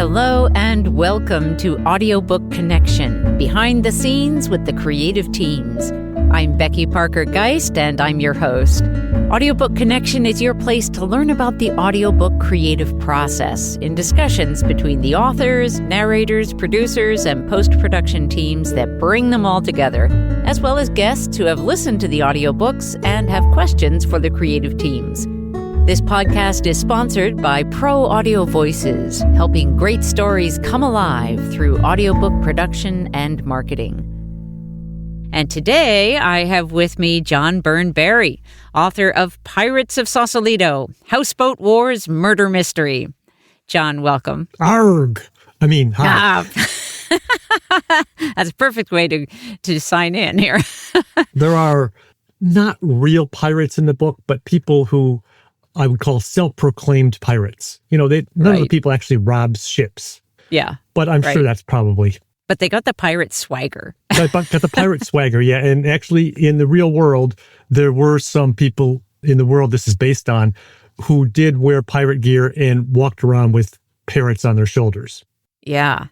Hello and welcome to Audiobook Connection, behind the scenes with the creative teams. I'm Becky Parker Geist and I'm your host. Audiobook Connection is your place to learn about the audiobook creative process in discussions between the authors, narrators, producers, and post-production teams that bring them all together, as well as guests who have listened to the audiobooks and have questions for the creative teams. This podcast is sponsored by Pro Audio Voices, helping great stories come alive through audiobook production and marketing. And today I have with me John Byrne Barry, author of Pirates of Sausalito, Houseboat Wars Murder Mystery. John, welcome. Arg! Hi. That's a perfect way to sign in here. There are not real pirates in the book, but people who I would call self-proclaimed pirates. None of the people actually rob ships. Yeah. But I'm sure that's probably... But they got the pirate swagger. Got the pirate swagger, yeah. And actually, in the real world, there were some people in the world this is based on who did wear pirate gear and walked around with parrots on their shoulders. Yeah.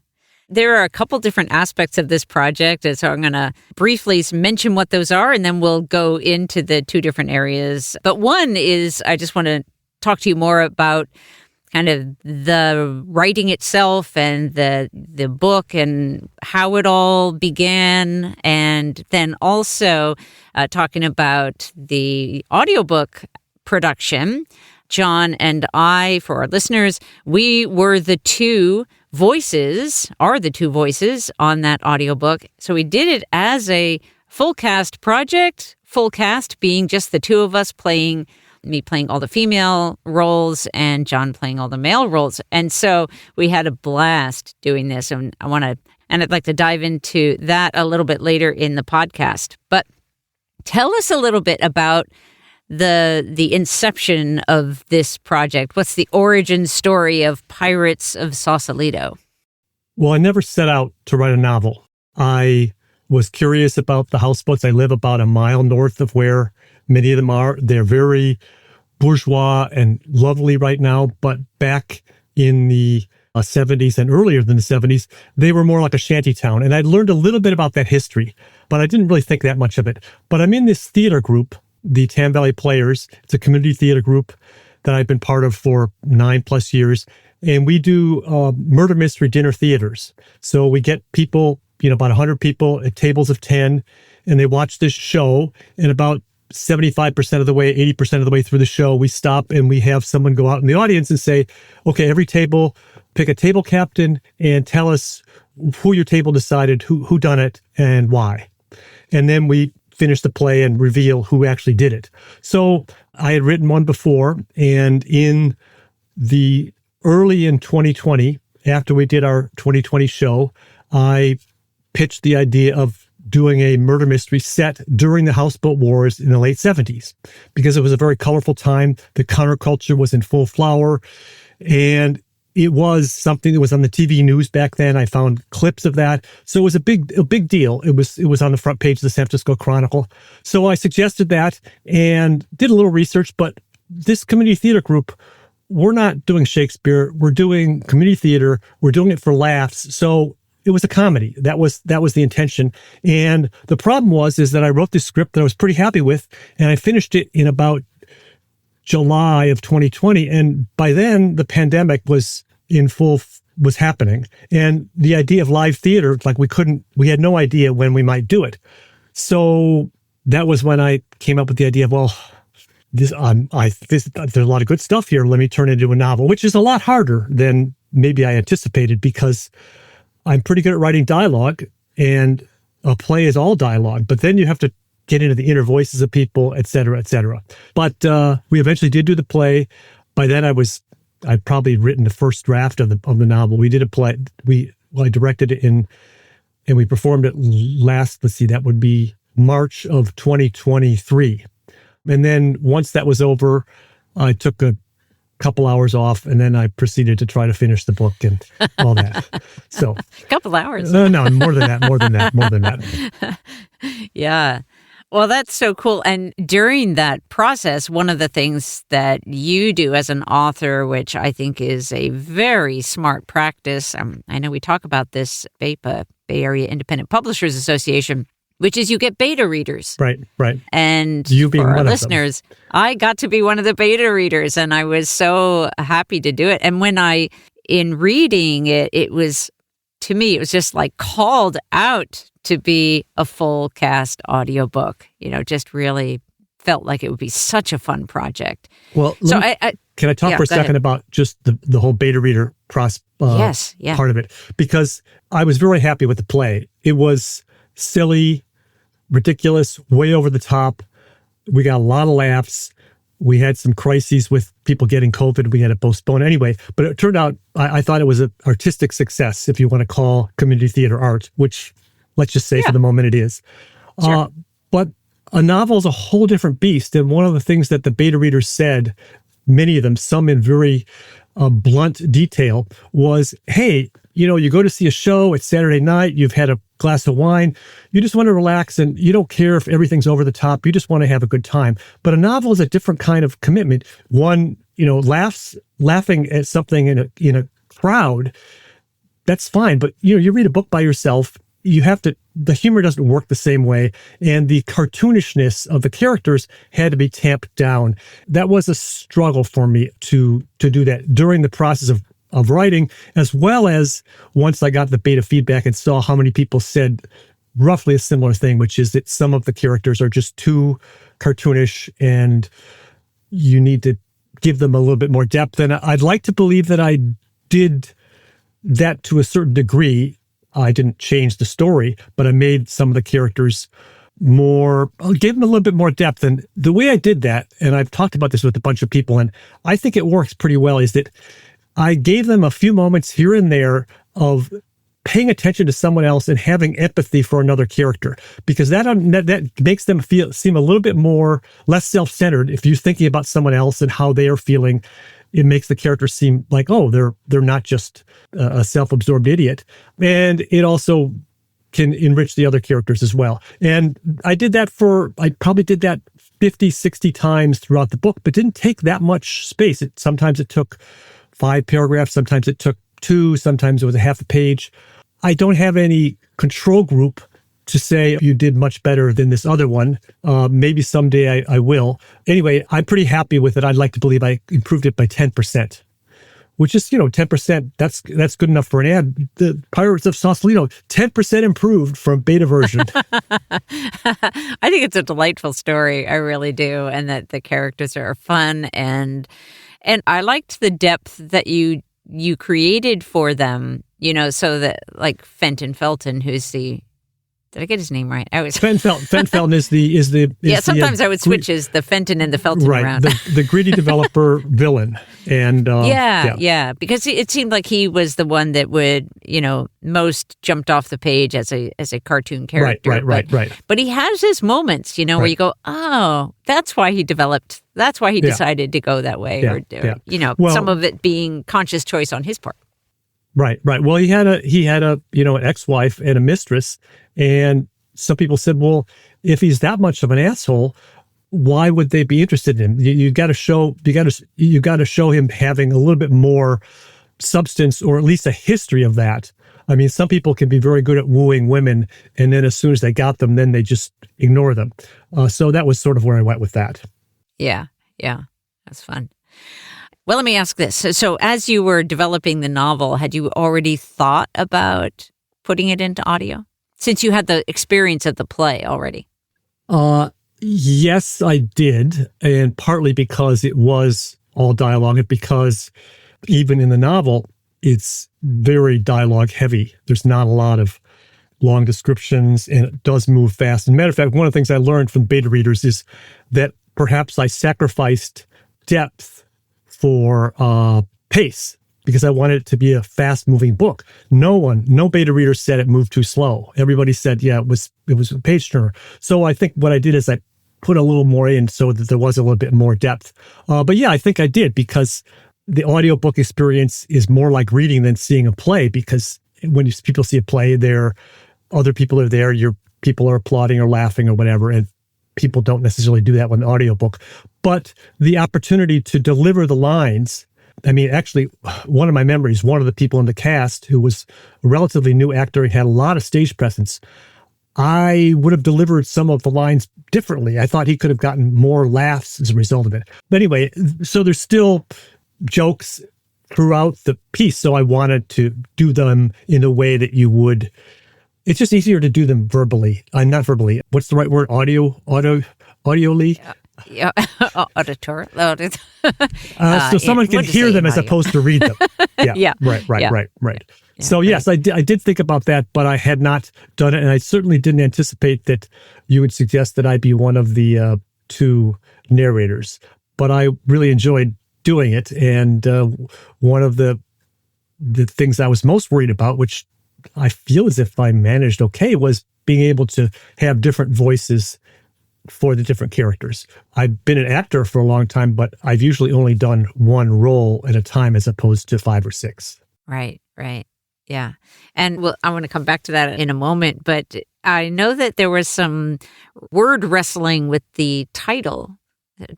There are a couple different aspects of this project, and so I'm going to briefly mention what those are, and then we'll go into the two different areas. But one is, I just want to talk to you more about kind of the writing itself and the book and how it all began, and then also talking about the audiobook production. John and I, for our listeners, we were the two voices on that audiobook. So we did it as a full cast project, full cast being just the two of us me playing all the female roles and John playing all the male roles. And so we had a blast doing this, and I'd like to dive into that a little bit later in the podcast. But tell us a little bit about the inception of this project. What's the origin story of Pirates of Sausalito? Well, I never set out to write a novel. I was curious about the houseboats. I live about a mile north of where many of them are. They're very bourgeois and lovely right now, but back in the 70s and earlier than the 70s, they were more like a shanty town. And I'd learned a little bit about that history, but I didn't really think that much of it. But I'm in this theater group, the Tam Valley Players. It's a community theater group that I've been part of for 9+ years. And we do murder mystery dinner theaters. So we get people, about 100 people at tables of 10, and they watch this show. And about 75% of the way, 80% of the way through the show, we stop and we have someone go out in the audience and say, okay, every table, pick a table captain and tell us who your table decided, who done it, and why. And then we finish the play and reveal who actually did it. So I had written one before, and in early in 2020, after we did our 2020 show, I pitched the idea of doing a murder mystery set during the houseboat wars in the late 70s, because it was a very colorful time. The counterculture was in full flower, and it was something that was on the TV news back then. I found clips of that. So it was a big deal. It was on the front page of the San Francisco Chronicle. So I suggested that and did a little research, but this community theater group, we're not doing Shakespeare. We're doing community theater. We're doing it for laughs. So it was a comedy. That was the intention. And the problem was that I wrote this script that I was pretty happy with, and I finished it in about July of 2020. And by then the pandemic was happening. And the idea of live theater, we had no idea when we might do it. So that was when I came up with the idea of, there's a lot of good stuff here. Let me turn it into a novel, which is a lot harder than maybe I anticipated, because I'm pretty good at writing dialogue, and a play is all dialogue, but then you have to get into the inner voices of people, et cetera, et cetera. But we eventually did do the play. By then I'd probably written the first draft of the novel. We did a play. I directed it and we performed it that would be March of 2023. And then once that was over, I took a couple hours off, and then I proceeded to try to finish the book and all that. So a couple hours. No, more than that. Yeah. Well, that's so cool. And during that process, one of the things that you do as an author, which I think is a very smart practice, I know we talk about this BAPA, Bay Area Independent Publishers Association, which is you get beta readers. Right. And you being for our one listeners, I got to be one of the beta readers, and I was so happy to do it. And when in reading it, it was, to me, it was just like called out to be a full cast audiobook. Just really felt like it would be such a fun project. Well, can I talk for a second about just the whole beta reader process? Yes, yeah. Part of it, because I was very happy with the play. It was silly, ridiculous, way over the top. We got a lot of laughs. We had some crises with people getting COVID. We had to postpone anyway. But it turned out, I thought it was an artistic success, if you want to call community theater art, which let's just say for the moment it is. Sure. But a novel is a whole different beast. And one of the things that the beta readers said, many of them, some in very blunt detail, was, hey, you go to see a show, it's Saturday night, you've had a glass of wine, you just want to relax and you don't care if everything's over the top, you just want to have a good time. But a novel is a different kind of commitment. One, laughing at something in a crowd, that's fine. But you read a book by yourself, the humor doesn't work the same way, and the cartoonishness of the characters had to be tamped down. That was a struggle for me to do that during the process of writing, as well as once I got the beta feedback and saw how many people said roughly a similar thing, which is that some of the characters are just too cartoonish and you need to give them a little bit more depth. And I'd like to believe that I did that to a certain degree. I didn't change the story, but I made some of the characters gave them a little bit more depth. And the way I did that, and I've talked about this with a bunch of people, and I think it works pretty well, is that I gave them a few moments here and there of paying attention to someone else and having empathy for another character, because that makes them seem a little bit less self-centered. If you're thinking about someone else and how they are feeling, it makes the character seem like, oh, they're not just a self-absorbed idiot. And it also can enrich the other characters as well. And I probably did that 50, 60 times throughout the book, but didn't take that much space. Sometimes it took 5 paragraphs, sometimes it took 2, sometimes it was a half a page. I don't have any control group to say you did much better than this other one. Maybe someday I will. Anyway, I'm pretty happy with it. I'd like to believe I improved it by 10%, which is, 10%. That's good enough for an ad. The Pirates of Sausalito, 10% improved from beta version. I think it's a delightful story. I really do. And that the characters are fun. And I liked the depth that you created for them, so that like Fenton Felton, who's did I get his name right? Felton is the sometimes I would switch as the Fenton and the Felton around. the greedy developer villain. And because it seemed like he was the one that would, most jumped off the page as a cartoon character. Right. But he has his moments, where you go, oh, that's wwhy he decided to go that way, or some of it being conscious choice on his part. Right. Well, he had an ex-wife and a mistress, and some people said, well, if he's that much of an asshole, why would they be interested in him? You got to show him having a little bit more substance, or at least a history of that. I mean, some people can be very good at wooing women, and then as soon as they got them, then they just ignore them. So that was sort of where I went with that. Yeah, that's fun. Well, let me ask this. So as you were developing the novel, had you already thought about putting it into audio, since you had the experience of the play already? Yes, I did. And partly because it was all dialogue, and because even in the novel, it's very dialogue heavy. There's not a lot of long descriptions, and it does move fast. As a matter of fact, one of the things I learned from beta readers is that perhaps I sacrificed depth for pace, because I wanted it to be a fast-moving book. No beta reader said it moved too slow. Everybody said, yeah, it was a page turner. So I think what I did is I put a little more in so that there was a little bit more depth. But yeah, I think I did, because the audiobook experience is more like reading than seeing a play, because when people see a play, other people are there, people are applauding or laughing or whatever, and people don't necessarily do that with an audiobook. But the opportunity to deliver the lines, I mean, actually, one of my memories, one of the people in the cast who was a relatively new actor and had a lot of stage presence, I would have delivered some of the lines differently. I thought he could have gotten more laughs as a result of it. But anyway, so there's still jokes throughout the piece. So I wanted to do them in a way that you would, it's just easier to do them verbally. Not verbally. What's the right word? Audioly? Yeah, auditory. So someone can hear them as opposed to read them. Yeah. Right. Yeah, So yes, I did think about that, but I had not done it. And I certainly didn't anticipate that you would suggest that I be one of the two narrators, but I really enjoyed doing it. And one of the things I was most worried about, which I feel as if I managed okay, was being able to have different voices for the different characters. I've been an actor for a long time, but I've usually only done one role at a time as opposed to 5 or 6. Right. Yeah. And I want to come back to that in a moment, but I know that there was some word wrestling with the title.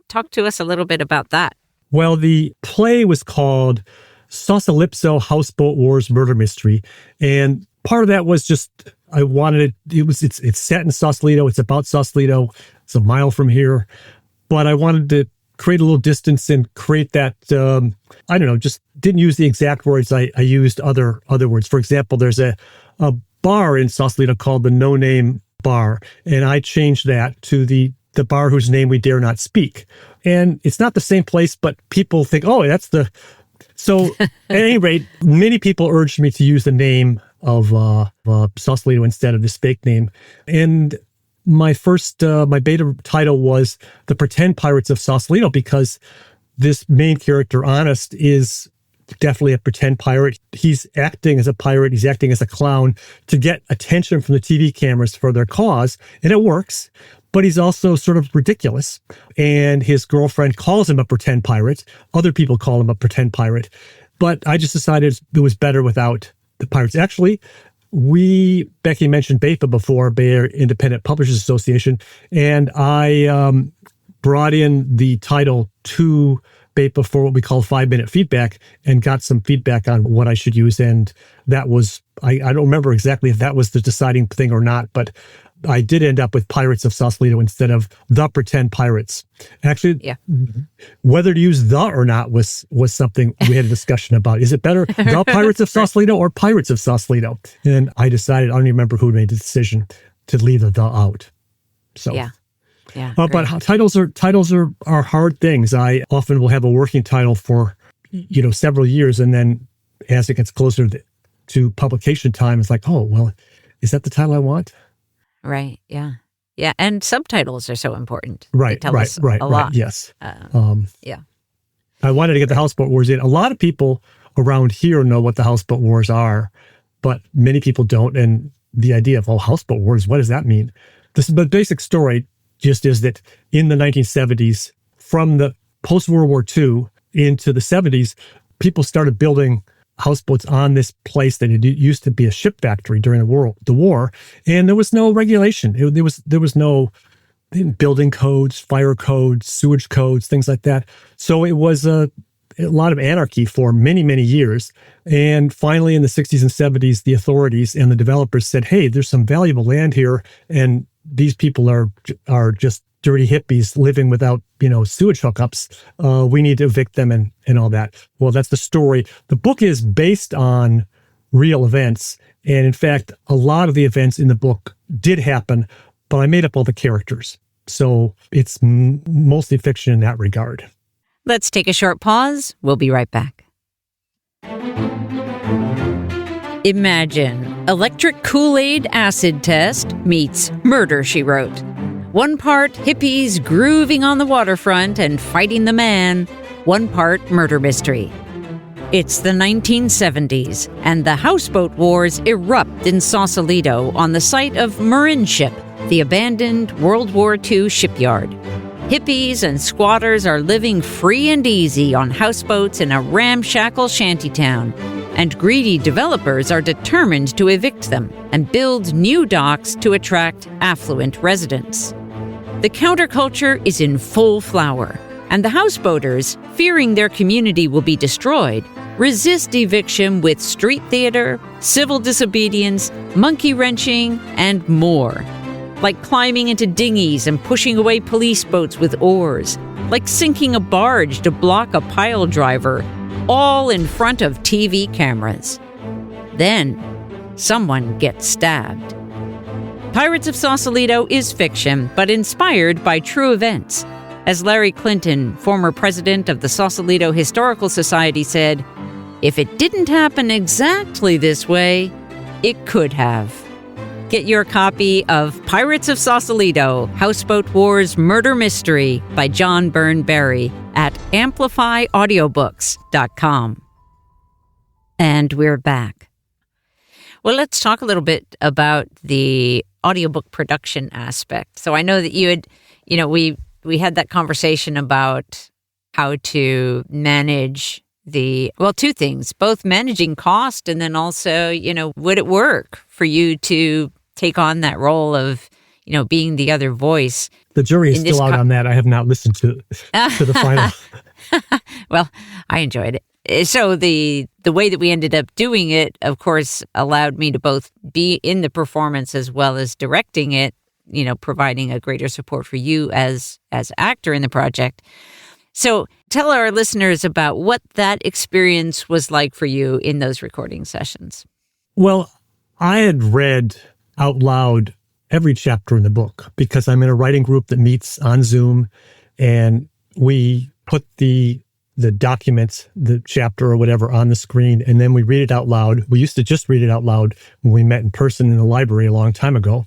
Talk to us a little bit about that. Well, the play was called Sausalito Houseboat Wars Murder Mystery. And part of that was just, I wanted it's set in Sausalito. It's about Sausalito. It's a mile from here. But I wanted to create a little distance and create that, I don't know, just didn't use the exact words. I used other words. For example, there's a bar in Sausalito called the No Name Bar. And I changed that to the bar whose name we dare not speak. And it's not the same place, but people think, oh, that's the... So at any rate, many people urged me to use the name of Sausalito instead of this fake name. And my beta title was The Pretend Pirates of Sausalito, because this main character, Honest, is definitely a pretend pirate. He's acting as a pirate. He's acting as a clown to get attention from the TV cameras for their cause. And it works. But he's also sort of ridiculous. And his girlfriend calls him a pretend pirate. Other people call him a pretend pirate. But I just decided it was better without the pirates. Actually, Becky mentioned BAPA before, Bay Area Independent Publishers Association. And I brought in the title to BAPA for what we call 5-minute feedback and got some feedback on what I should use. And that was, I don't remember exactly if that was the deciding thing or not, but I did end up with Pirates of Sausalito instead of The Pretend Pirates. Actually, whether to use the or not was something we had a discussion about. Is it better The Pirates of Sausalito or Pirates of Sausalito? And I decided, I don't even remember who made the decision to leave the out. So but titles are hard things. I often will have a working title for several years, and then as it gets closer to publication time, it's like, oh well, is that the title I want? Right. Yeah. And subtitles are so important. Right. They tell us a lot. Yes. I wanted to get the Houseboat Wars in. A lot of people around here know what the Houseboat Wars are, but many people don't. And the idea of, Houseboat Wars, what does that mean? The basic story just is that in the 1970s, from the post-World War II into the 70s, people started building houseboats on this place that it used to be a ship factory during the war, and there was no regulation. There was no building codes, fire codes, sewage codes, things like that. So it was a lot of anarchy for many, many years. And finally, in the 60s and 70s, the authorities and the developers said, "Hey, there's some valuable land here, and these people are just dirty hippies living without, sewage hookups. We need to evict them and all that." Well, that's the story. The book is based on real events. And in fact, a lot of the events in the book did happen, but I made up all the characters. So it's mostly fiction in that regard. Let's take a short pause. We'll be right back. Imagine Electric Kool-Aid Acid Test meets Murder, She Wrote. One part hippies grooving on the waterfront and fighting the man, one part murder mystery. It's the 1970s, and the houseboat wars erupt in Sausalito on the site of Marin Ship, the abandoned World War II shipyard. Hippies and squatters are living free and easy on houseboats in a ramshackle shantytown, and greedy developers are determined to evict them and build new docks to attract affluent residents. The counterculture is in full flower, and the houseboaters, fearing their community will be destroyed, resist eviction with street theater, civil disobedience, monkey wrenching, and more. Like climbing into dinghies and pushing away police boats with oars, like sinking a barge to block a pile driver, all in front of TV cameras. Then, someone gets stabbed. Pirates of Sausalito is fiction, but inspired by true events. As Larry Clinton, former president of the Sausalito Historical Society, said, "If it didn't happen exactly this way, it could have." Get your copy of Pirates of Sausalito, Houseboat Wars Murder Mystery by John Byrne Barry at amplifyaudiobooks.com. And we're back. Well, let's talk a little bit about the audiobook production aspect. So I know that you had, we had that conversation about how to manage two things, both managing cost and then also, would it work for you to take on that role of, being the other voice? The jury is still out on that. I have not listened to the final. Well, I enjoyed it. So the way that we ended up doing it, of course, allowed me to both be in the performance as well as directing it, providing a greater support for you as actor in the project. So tell our listeners about what that experience was like for you in those recording sessions. Well, I had read out loud every chapter in the book because I'm in a writing group that meets on Zoom, and we put the documents, the chapter or whatever, on the screen, and then we read it out loud. We used to just read it out loud when we met in person in the library a long time ago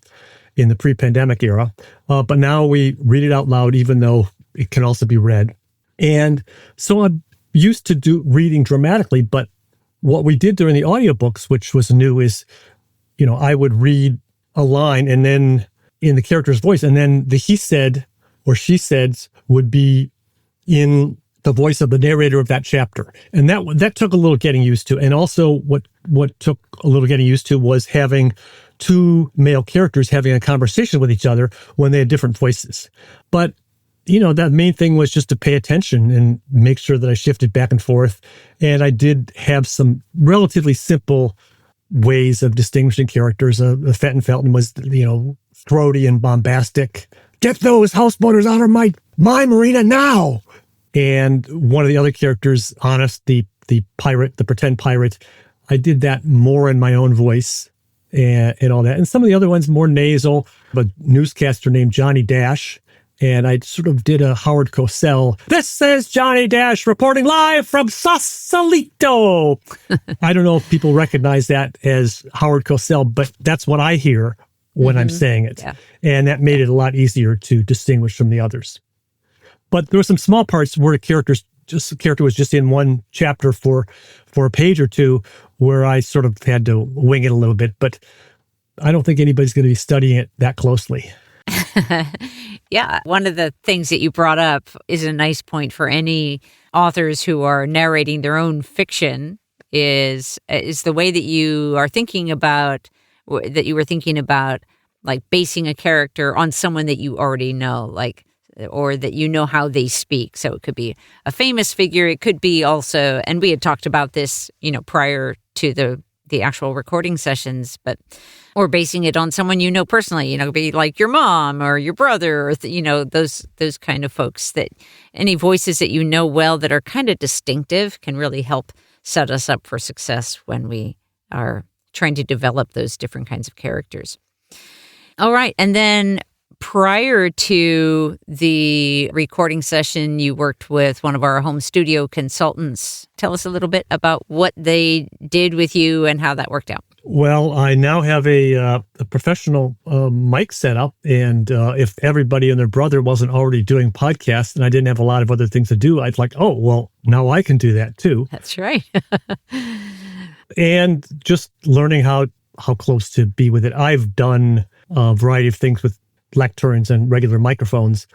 in the pre-pandemic era. But now we read it out loud, even though it can also be read. And so I'm used to reading dramatically, but what we did during the audiobooks, which was new, is, I would read a line and then in the character's voice, and then the he said or she said would be in the voice of the narrator of that chapter. And that took a little getting used to. And also what took a little getting used to was having two male characters having a conversation with each other when they had different voices. But, that main thing was just to pay attention and make sure that I shifted back and forth. And I did have some relatively simple ways of distinguishing characters. Fenton Felton was, throaty and bombastic. "Get those houseboaters out of my marina now!" And one of the other characters, Honest, the pirate, the pretend pirate, I did that more in my own voice and all that. And some of the other ones more nasal. A newscaster named Johnny Dash, and I sort of did a Howard Cosell. "This is Johnny Dash reporting live from Sausalito." I don't know if people recognize that as Howard Cosell, but that's what I hear when I'm saying it. Yeah. And that made it a lot easier to distinguish from the others. But there were some small parts where the character was just in one chapter for a page or two where I sort of had to wing it a little bit. But I don't think anybody's going to be studying it that closely. Yeah. One of the things that you brought up is a nice point for any authors who are narrating their own fiction is the way that you are thinking about, that you were thinking about, like basing a character on someone that you already know, or that you know how they speak. So it could be a famous figure. It could be also, and we had talked about this, prior to the actual recording sessions, or basing it on someone you know personally, it could be like your mom or your brother, or, those kind of folks, that any voices that you know well that are kind of distinctive can really help set us up for success when we are trying to develop those different kinds of characters. All right. And then prior to the recording session, you worked with one of our home studio consultants. Tell us a little bit about what they did with you and how that worked out. Well, I now have a professional mic set up, and if everybody and their brother wasn't already doing podcasts and I didn't have a lot of other things to do, I'd now I can do that too. That's right. And just learning how close to be with it. I've done a variety of things with lecterns and regular microphones,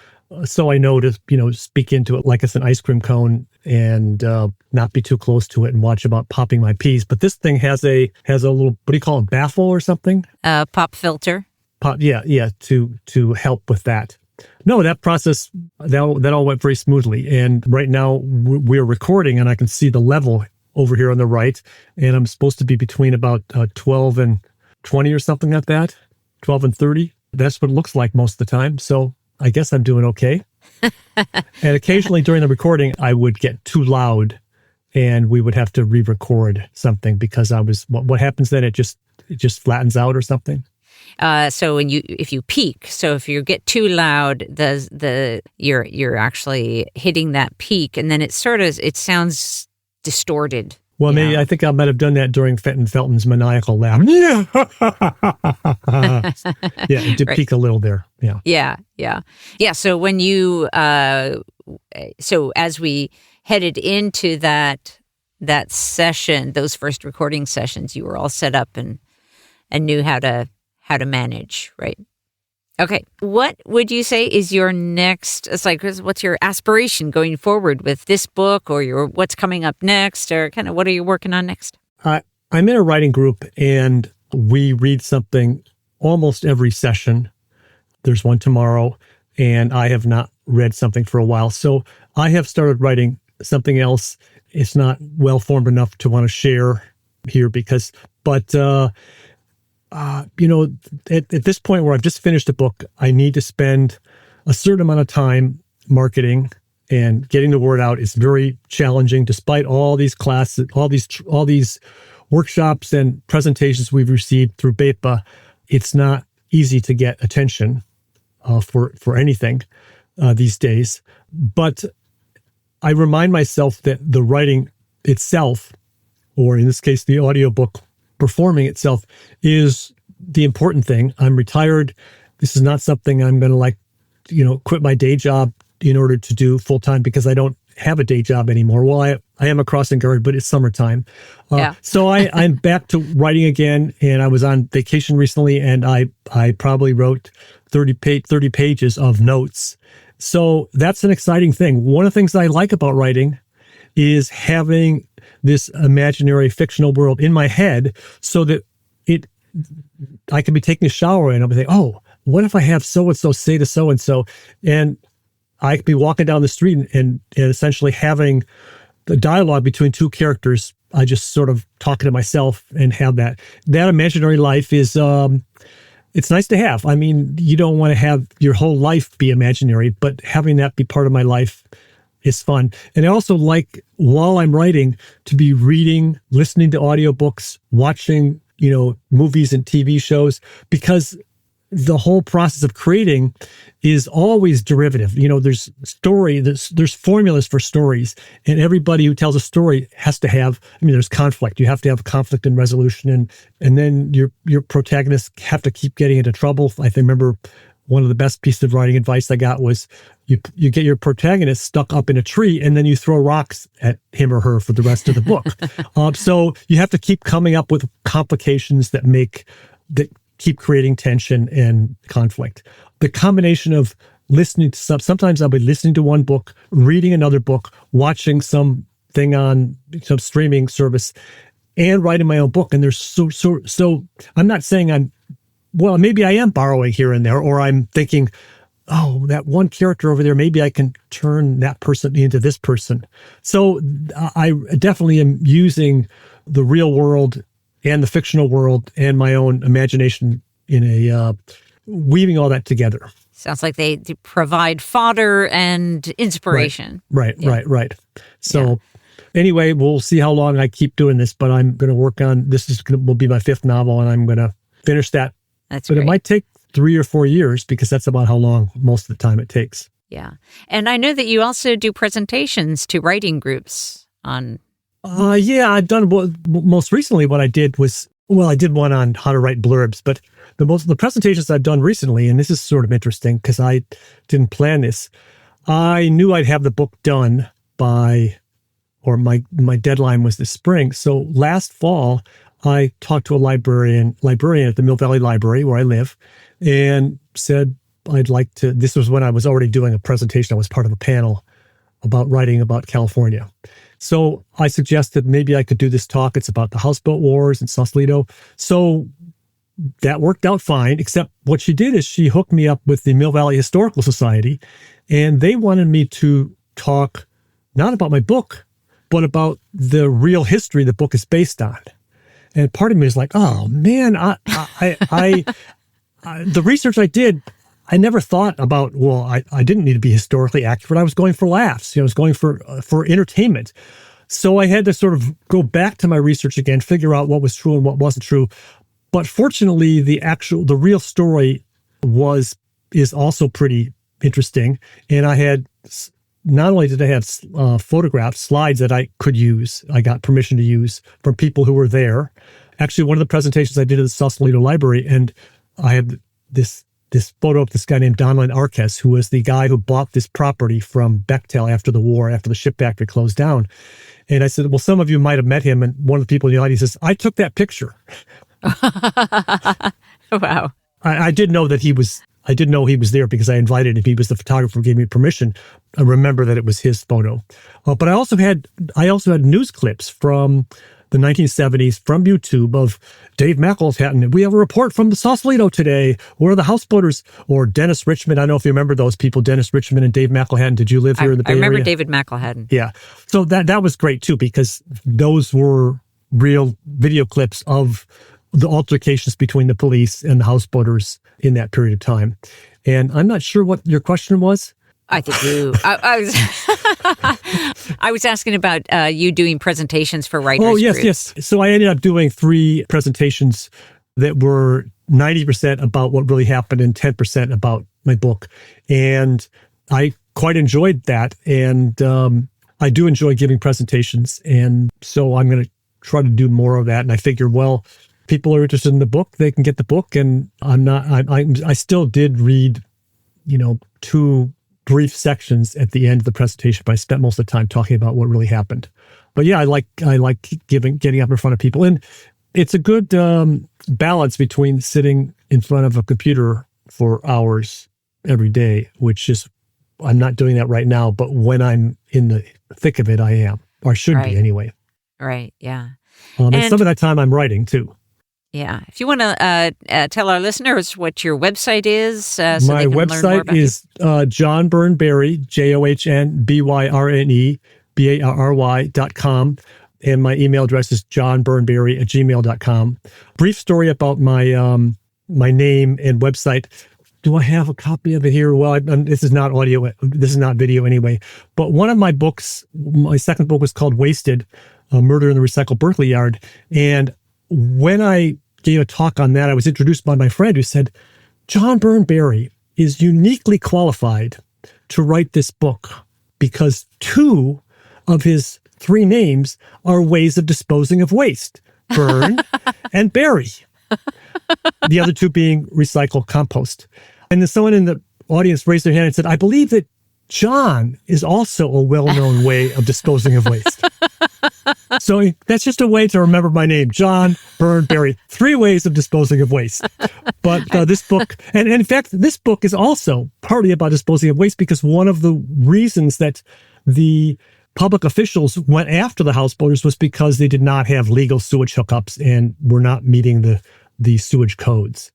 so I know to speak into it like it's an ice cream cone and not be too close to it and watch about popping my peas. But this thing has a little, what do you call it, baffle or something? Pop filter. Yeah, to help with that. No, that process, that all went very smoothly. And right now we're recording and I can see the level over here on the right. And I'm supposed to be between about 12 and 20 or something like that, 12 and 30. That's what it looks like most of the time. So I guess I'm doing okay. And occasionally during the recording, I would get too loud and we would have to re-record something because what happens then? It just flattens out or something. So if you peak, so if you get too loud, you're actually hitting that peak, and then it sounds distorted. Well, maybe I think I might have done that during Fenton Felton's maniacal laugh. Yeah, yeah, it did peak a little there. Yeah. So when you, so as we headed into that session, those first recording sessions, you were all set up and knew how to manage, right? Okay. What would you say is your next, what's your aspiration going forward with this book, or what's coming up next, or kind of what are you working on next? I'm in a writing group and we read something almost every session. There's one tomorrow and I have not read something for a while. So I have started writing something else. It's not well formed enough to want to share here at this point where I've just finished a book, I need to spend a certain amount of time marketing and getting the word out. Is very challenging, despite all these classes, all these workshops and presentations we've received through BEPA. It's not easy to get attention for anything these days. But I remind myself that the writing itself, or in this case, the audiobook performing itself, is the important thing. I'm retired. This is not something I'm going to quit my day job in order to do full time, because I don't have a day job anymore. Well, I am a crossing guard, but it's summertime. So I'm back to writing again, and I was on vacation recently and I probably wrote 30 pages of notes. So that's an exciting thing. One of the things I like about writing is having this imaginary fictional world in my head so that I can be taking a shower and I'll be thinking, oh, what if I have so-and-so say to so-and-so? And I could be walking down the street and essentially having the dialogue between two characters. I just sort of talking to myself and have that imaginary life is, it's nice to have. I mean, you don't want to have your whole life be imaginary, but having that be part of my life is fun. And I also like, while I'm writing, to be reading, listening to audiobooks, watching, movies and TV shows, because the whole process of creating is always derivative. There's formulas for stories, and everybody who tells a story has to have, there's conflict. You have to have conflict and resolution, and then your protagonists have to keep getting into trouble. I remember one of the best pieces of writing advice I got was you get your protagonist stuck up in a tree and then you throw rocks at him or her for the rest of the book. So you have to keep coming up with complications that keep creating tension and conflict. The combination of listening to sometimes I'll be listening to one book, reading another book, watching something on some streaming service, and writing my own book. And there's so I'm not saying maybe I am borrowing here and there, or I'm thinking, oh, that one character over there, maybe I can turn that person into this person. So I definitely am using the real world and the fictional world and my own imagination in weaving all that together. Sounds like they provide fodder and inspiration. Right. So anyway, we'll see how long I keep doing this, but I'm going to work on, will be my 5th novel, and I'm going to finish that. But great. It might take 3 or 4 years, because that's about how long most of the time it takes. Yeah. And I know that you also do presentations to writing groups on. I've done, most recently what I did was, I did one on how to write blurbs, but the presentations I've done recently, and this is sort of interesting because I didn't plan this. I knew I'd have the book done my deadline was this spring. So last fall, I talked to a librarian at the Mill Valley Library where I live, and said, this was when I was already doing a presentation. I was part of a panel about writing about California. So I suggested maybe I could do this talk. It's about the houseboat wars in Sausalito. So that worked out fine, except what she did is she hooked me up with the Mill Valley Historical Society, and they wanted me to talk not about my book, but about the real history the book is based on. And part of me is like, oh man, the research I did, I never thought about, well, I didn't need to be historically accurate. I was going for laughs. I was going for entertainment. So I had to sort of go back to my research again, figure out what was true and what wasn't true. But fortunately, the real story is also pretty interesting. And I had, not only did I have photographs, slides that I could use, I got permission to use from people who were there. Actually, one of the presentations I did at the Sausalito Library, and I had this photo of this guy named Donlin Arquez, who was the guy who bought this property from Bechtel after the war, after the ship factory closed down. And I said, well, some of you might have met him. And one of the people in the audience says, I took that picture. Wow. I did know that he was there because I invited him. He was the photographer who gave me permission. I remember that it was his photo. But I also had news clips from the 1970s from YouTube of Dave McElhatton. We have a report from the Sausalito today. Where are the houseboaters? Or Dennis Richmond. I don't know if you remember those people, Dennis Richmond and Dave McElhatton. Did you live here in the Bay Area? I remember David McElhatton. Yeah. So that was great too, because those were real video clips of the altercations between the police and the houseboaters in that period of time. And I'm not sure what your question was. I think I was asking about you doing presentations for writers. Oh, yes. So I ended up doing 3 presentations that were 90% about what really happened and 10% about my book. And I quite enjoyed that. And I do enjoy giving presentations. And so I'm going to try to do more of that. And I figure, well, people are interested in the book, they can get the book. And I still did read, 2 brief sections at the end of the presentation, but I spent most of the time talking about what really happened. But yeah, I like getting up in front of people. And it's a good balance between sitting in front of a computer for hours every day, which is, I'm not doing that right now, but when I'm in the thick of it, I am, or should be anyway. Right, yeah. And some of that time I'm writing too. Yeah. If you want to tell our listeners what your website is, so my they can website learn more about is John Byrne Barry, JohnByrne Barry.com. And my email address is johnbyrnebarry@gmail.com. Brief story about my my name and website. Do I have a copy of it here? Well, this is not audio. This is not video anyway. But one of my books, my second book, was called Wasted, Murder in the Recycled Berkeley Yard. And when I gave a talk on that, I was introduced by my friend who said, John Byrne Barry is uniquely qualified to write this book because 2 of his 3 names are ways of disposing of waste, Byrne and Barry. The other 2 being recycled compost. And then someone in the audience raised their hand and said, I believe that John is also a well-known way of disposing of waste. So that's just a way to remember my name, John Byrne Barry. 3 ways of disposing of waste. But this book, and in fact, this book is also partly about disposing of waste because one of the reasons that the public officials went after the houseboaters was because they did not have legal sewage hookups and were not meeting the sewage codes.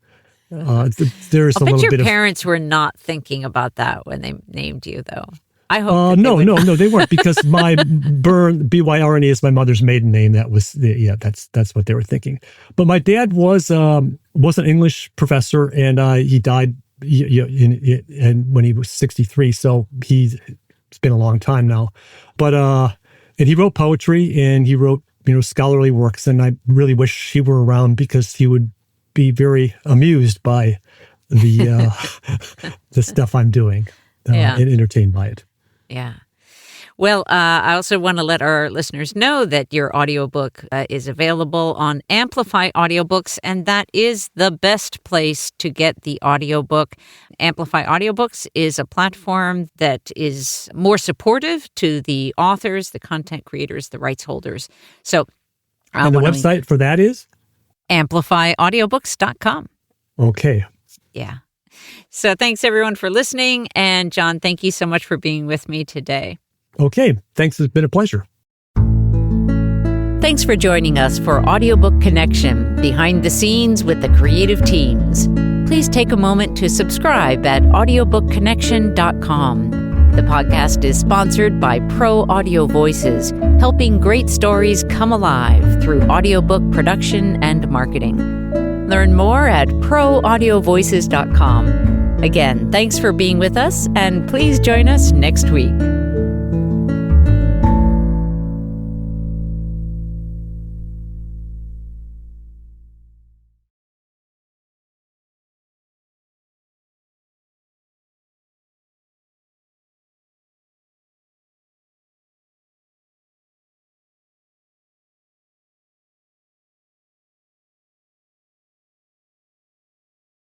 There's a little bit of... your parents were not thinking about that when they named you, though. I hope. No, they weren't, because my Byrne, B-Y-R-N-E, is my mother's maiden name. That was that's what they were thinking. But my dad was an English professor, and he died when he was 63. So it's been a long time now. But and he wrote poetry and he wrote scholarly works, and I really wish he were around because he would be very amused by the the stuff I'm doing and entertained by it. Yeah. Well, I also want to let our listeners know that your audiobook is available on Amplify Audiobooks, and that is the best place to get the audiobook. Amplify Audiobooks is a platform that is more supportive to the authors, the content creators, the rights holders. So, and the website for that is? AmplifyAudiobooks.com. Okay. Yeah. So thanks, everyone, for listening. And John, thank you so much for being with me today. Okay. Thanks. It's been a pleasure. Thanks for joining us for Audiobook Connection, behind the scenes with the creative teams. Please take a moment to subscribe at audiobookconnection.com. The podcast is sponsored by Pro Audio Voices, helping great stories come alive through audiobook production and marketing. Learn more at proaudiovoices.com. Again, thanks for being with us, and please join us next week.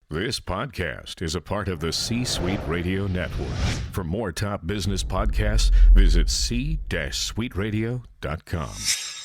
This podcast is a part of the C-Suite Radio Network. For more top business podcasts, visit c-suiteradio.com.